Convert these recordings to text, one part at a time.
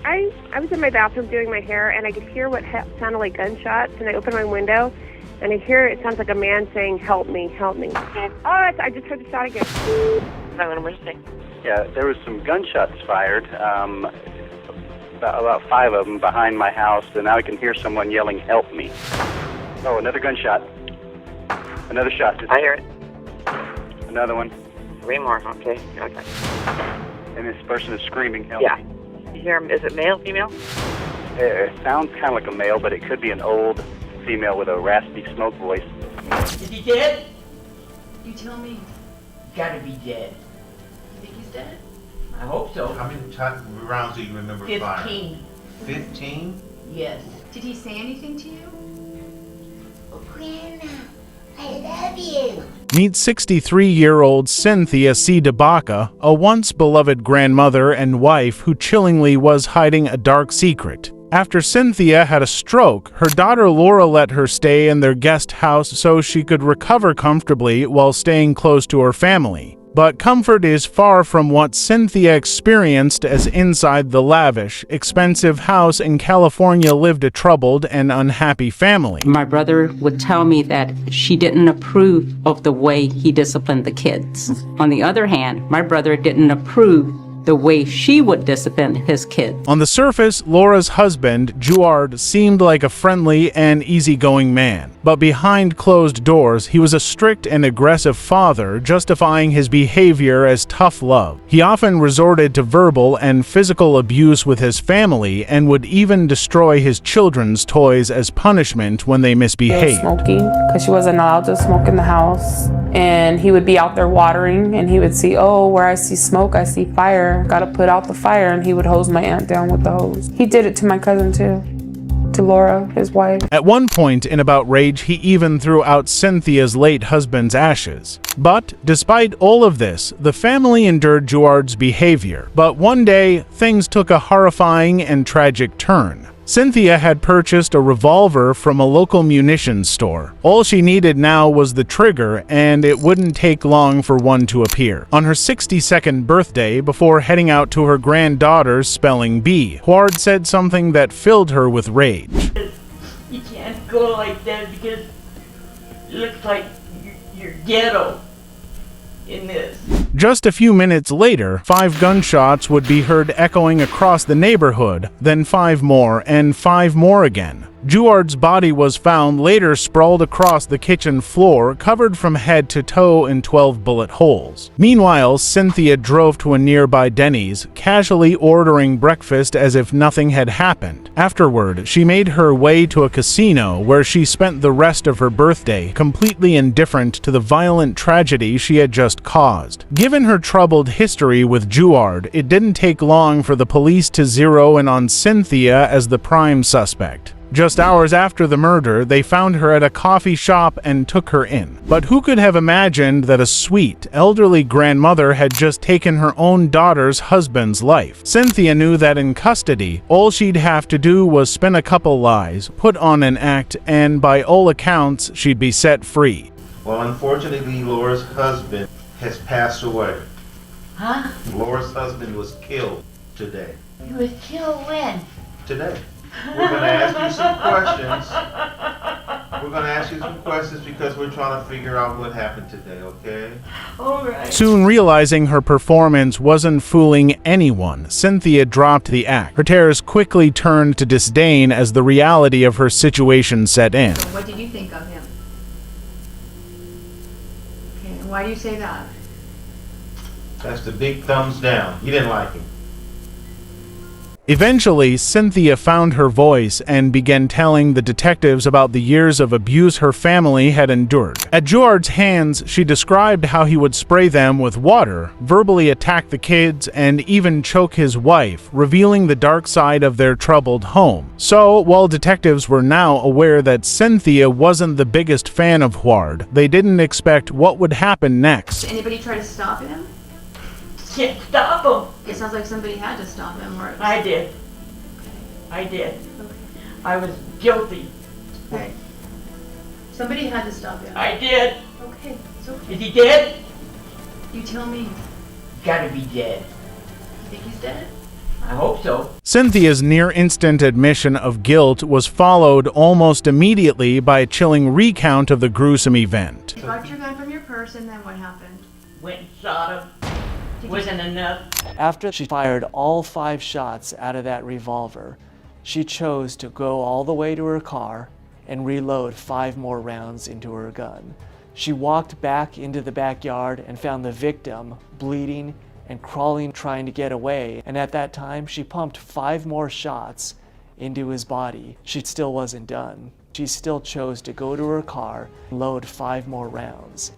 I was in my bathroom doing my hair, and I could hear what sounded like gunshots, and I opened my window, and I hear it sounds like a man saying, "Help me, help me." Oh, I just heard the shot again. Yeah, there was some gunshots fired, about 5 of them behind my house, and now I can hear someone yelling, "Help me." Oh, another gunshot. Another shot. I hear it. Another one. 3 more, okay. And this person is screaming, "Help Yeah. me." You hear him, is it male, female? It sounds kind of like a male, but it could be an old female with a raspy smoke voice. Is he dead? You tell me. Gotta be dead. You think he's dead? I hope so. How many rounds do you remember firing? 15. 15? Yes. Did he say anything to you? Oh, Grandma, I love you. Meet 63-year-old Cynthia Cdebaca, a once beloved grandmother and wife who chillingly was hiding a dark secret. After Cynthia had a stroke, her daughter Laura let her stay in their guest house so she could recover comfortably while staying close to her family. But comfort is far from what Cynthia experienced as inside the lavish, expensive house in California lived a troubled and unhappy family. My brother would tell me that she didn't approve of the way he disciplined the kids. On the other hand, my brother didn't approve the way she would discipline his kids. On the surface, Laura's husband, Juard, seemed like a friendly and easygoing man. But behind closed doors, he was a strict and aggressive father, justifying his behavior as tough love. He often resorted to verbal and physical abuse with his family and would even destroy his children's toys as punishment when they misbehaved. Smoking, because she wasn't allowed to smoke in the house. And he would be out there watering, and he would see, oh, where I see smoke, I see fire. Gotta put out the fire, and he would hose my aunt down with the hose. He did it to my cousin too, to Laura, his wife. At one point, in about rage, he even threw out Cynthia's late husband's ashes. But despite all of this, the family endured Juard's behavior. But one day, things took a horrifying and tragic turn. Cynthia had purchased a revolver from a local munitions store. All she needed now was the trigger, and it wouldn't take long for one to appear. On her 62nd birthday, before heading out to her granddaughter's spelling bee, Juard said something that filled her with rage. You can't go like that because it looks like you're ghetto in this. Just a few minutes later, 5 gunshots would be heard echoing across the neighborhood, then 5 more, and 5 more again. Juard's body was found later sprawled across the kitchen floor, covered from head to toe in 12 bullet holes. Meanwhile, Cynthia drove to a nearby Denny's, casually ordering breakfast as if nothing had happened. Afterward, she made her way to a casino where she spent the rest of her birthday, completely indifferent to the violent tragedy she had just caused. Given her troubled history with Juard, it didn't take long for the police to zero in on Cynthia as the prime suspect. Just hours after the murder, they found her at a coffee shop and took her in. But who could have imagined that a sweet, elderly grandmother had just taken her own daughter's husband's life? Cynthia knew that in custody, all she'd have to do was spin a couple lies, put on an act, and by all accounts, she'd be set free. Well, unfortunately, Laura's husband has passed away. Huh? Laura's husband was killed today. You was killed when? Today. We're going to ask you some questions. We're going to ask you some questions because we're trying to figure out what happened today, okay? All right. Soon realizing her performance wasn't fooling anyone, Cynthia dropped the act. Her terrors quickly turned to disdain as the reality of her situation set in. So what did you think of him? Okay, and why do you say that? That's the big thumbs down. You didn't like him. Eventually, Cynthia found her voice and began telling the detectives about the years of abuse her family had endured. At Juard's hands, she described how he would spray them with water, verbally attack the kids, and even choke his wife, revealing the dark side of their troubled home. So, while detectives were now aware that Cynthia wasn't the biggest fan of Juard, they didn't expect what would happen next. Did anybody try to stop him? Can't stop him. It sounds like somebody had to stop him, or... I did. I did. Okay. I was guilty. Okay. Somebody had to stop him. I did. Okay, it's okay. Is he dead? You tell me. Gotta be dead. You think he's dead? I hope so. Cynthia's near-instant admission of guilt was followed almost immediately by a chilling recount of the gruesome event. You got your gun from your purse, and then what happened? Went and shot him. Wasn't enough. After she fired all 5 shots out of that revolver, she chose to go all the way to her car and reload 5 more rounds into her gun. She walked back into the backyard and found the victim bleeding and crawling, trying to get away. And at that time, she pumped 5 more shots into his body. She still wasn't done. She still chose to go to her car and load 5 more rounds.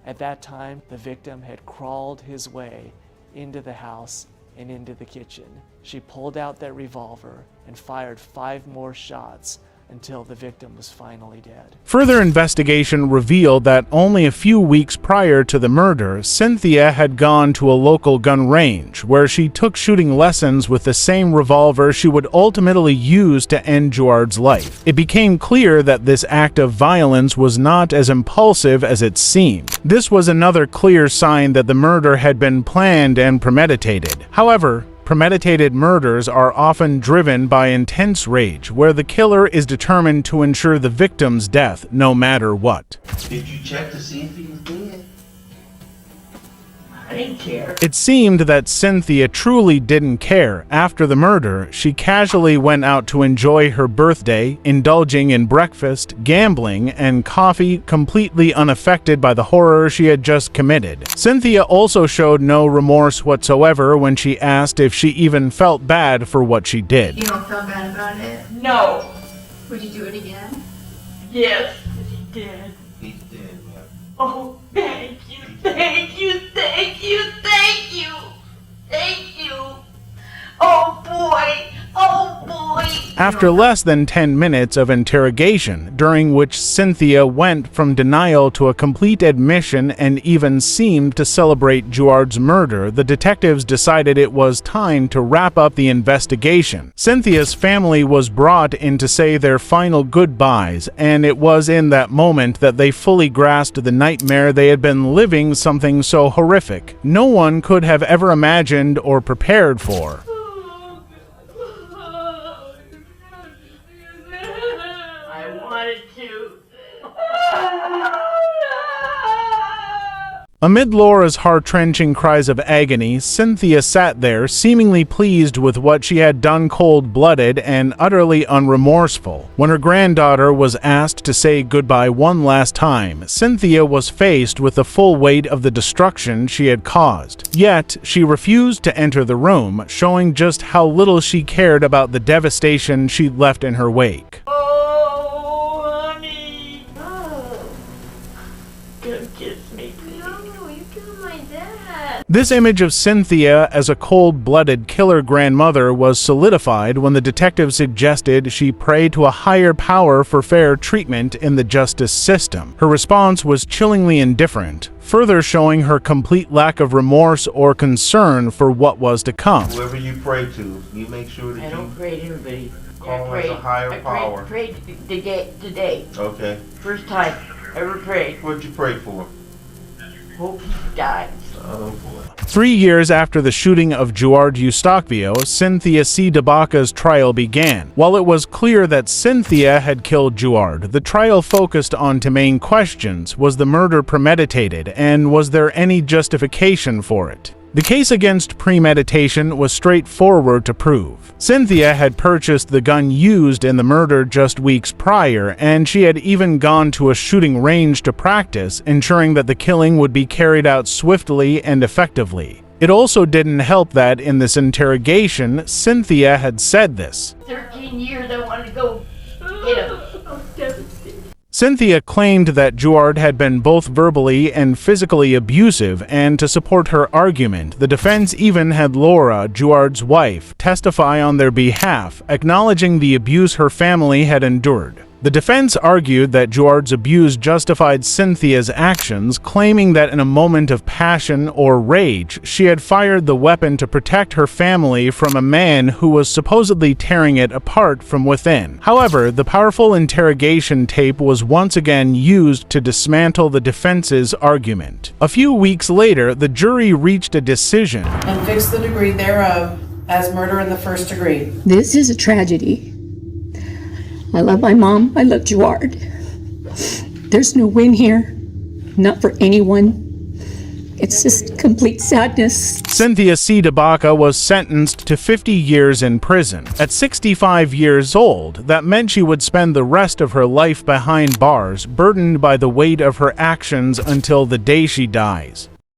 At that time, the victim had crawled his way into the house and into the kitchen. She pulled out that revolver and fired 5 more shots until the victim was finally dead. Further investigation revealed that only a few weeks prior to the murder, Cynthia had gone to a local gun range where she took shooting lessons with the same revolver she would ultimately use to end Jouard's life. It became clear that this act of violence was not as impulsive as it seemed. This was another clear sign that the murder had been planned and premeditated. However, premeditated murders are often driven by intense rage, where the killer is determined to ensure the victim's death no matter what. Did you check to see if he was dead? I didn't care. It seemed that Cynthia truly didn't care. After the murder, she casually went out to enjoy her birthday, indulging in breakfast, gambling, and coffee, completely unaffected by the horror she had just committed. Cynthia also showed no remorse whatsoever when she asked if she even felt bad for what she did. You don't feel bad about it? No. Would you do it again? Yes, he did. He's dead, man. Oh, thank you, thank you, thank you, thank you, thank you. Oh boy, oh boy. After less than 10 minutes of interrogation, during which Cynthia went from denial to a complete admission and even seemed to celebrate Jouard's murder, the detectives decided it was time to wrap up the investigation. Cynthia's family was brought in to say their final goodbyes, and it was in that moment that they fully grasped the nightmare they had been living, something so horrific no one could have ever imagined or prepared for. Amid Laura's heart-wrenching cries of agony, Cynthia sat there, seemingly pleased with what she had done, cold-blooded and utterly unremorseful. When her granddaughter was asked to say goodbye one last time, Cynthia was faced with the full weight of the destruction she had caused. Yet, she refused to enter the room, showing just how little she cared about the devastation she'd left in her wake. Oh, honey. Oh. Come kiss me, please. This image of Cynthia as a cold-blooded killer grandmother was solidified when the detective suggested she pray to a higher power for fair treatment in the justice system. Her response was chillingly indifferent, further showing her complete lack of remorse or concern for what was to come. Whoever you pray to, you make sure that I don't pray to anybody. call as a higher power. I prayed today. Okay. First time I ever prayed. What'd you pray for? Hope he dies. Oh boy. 3 years after the shooting of Jouard Eustachio, Cynthia Cdebaca's trial began. While it was clear that Cynthia had killed Jouard, the trial focused on two main questions. Was the murder premeditated, and was there any justification for it? The case against premeditation was straightforward to prove. Cynthia had purchased the gun used in the murder just weeks prior, and she had even gone to a shooting range to practice, ensuring that the killing would be carried out swiftly and effectively. It also didn't help that in this interrogation, Cynthia had said this. 13 years I wanted to go get him. I was devastated. Cynthia claimed that Jouard had been both verbally and physically abusive, and to support her argument, the defense even had Laura, Jouard's wife, testify on their behalf, acknowledging the abuse her family had endured. The defense argued that Jouard's abuse justified Cynthia's actions, claiming that in a moment of passion or rage, she had fired the weapon to protect her family from a man who was supposedly tearing it apart from within. However, the powerful interrogation tape was once again used to dismantle the defense's argument. A few weeks later, the jury reached a decision. And fix the degree thereof, as murder in the first degree. This is a tragedy. I love my mom. I love Gerard. There's no win here. Not for anyone. It's just complete sadness. Cynthia Cdebaca was sentenced to 50 years in prison. At 65 years old, that meant she would spend the rest of her life behind bars, burdened by the weight of her actions until the day she dies.